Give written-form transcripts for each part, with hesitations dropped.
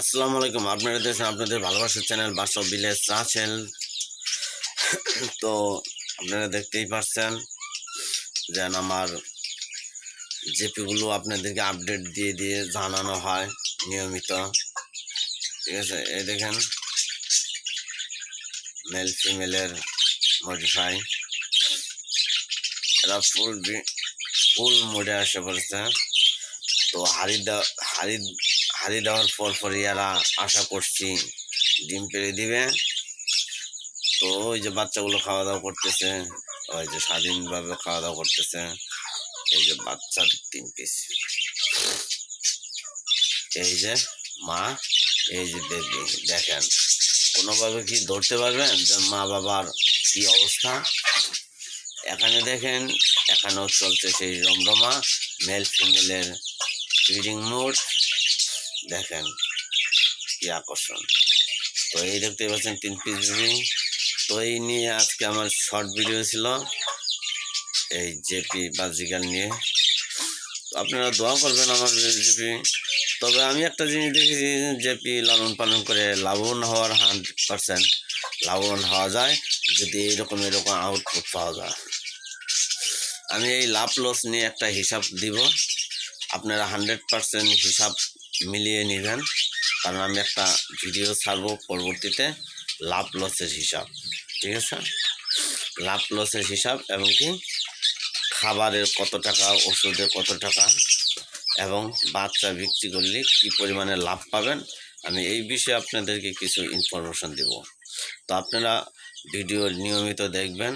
আসসালামু আলাইকুম। আপনারা দেখছেন আপনাদের ভালোবাসার চ্যানেল বাসা ভিলেজ রাসেল। তো আপনারা দেখতেই পাচ্ছেন যে আমার জেপিগুলো আপনাদেরকে আপডেট দিয়ে দিয়ে জানানো হয় নিয়মিত। ঠিক আছে, এই দেখেন মেল ফিমেলের মডিফাই, এরা ফুল মোডে আসে পড়েছে। তো হাড়ি দেওয়ার পর এরা আশা করছি ডিম পেড়ে দিবে। তো ওই যে বাচ্চাগুলো খাওয়া দাওয়া করতেছে, ওই যে স্বাধীনভাবে খাওয়া দাওয়া করতেছে। এই যে বাচ্চা 3 পিস, এই যে মা, এই যে বেবি। দেখেন কোনোভাবে কি ধরতে পারবেন যে মা বাবার কি অবস্থা? এখানে দেখেন, এখানেও চলছে সেই রমরমা মেল ফিমেলের ব্রিডিং মোড। দেখেন কি আকর্ষণ। তো এই দেখতে পাচ্ছেন 3 পিস বেবি। তো এই নিয়ে আজকে আমার শর্ট ভিডিও ছিল এই জেপি বাজিগাল নিয়ে। আপনারা দোয়া করবেন আমার জেপি। তবে আমি একটা জিনিস দেখেছি, জেপি লালন পালন করে লাভবান হওয়ার 100% লাভবান হওয়া যায় যদি এরকম আউটপুট পাওয়া যায়। আমি এই লাভ লস নিয়ে একটা হিসাব দিব, আপনারা 100% হিসাব মিলিয়ে নেবেন, কারণ আমি একটা ভিডিও ছাড়বো পরবর্তীতে লাভ লসের হিসাব। ঠিক আছে, লাভ লসের হিসাব এবং কি খাবারের কত টাকা, ওষুধের কত টাকা এবং বাচ্চা বিক্রি করলে কী পরিমাণে লাভ পাবেন, আমি এই বিষয়ে আপনাদেরকে কিছু ইনফরমেশন দেব। তো আপনারা ভিডিও নিয়মিত দেখবেন,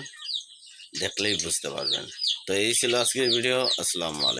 দেখলেই বুঝতে পারবেন। তো এই ছিল আজকের ভিডিও। আসসালামু আলাইকুম।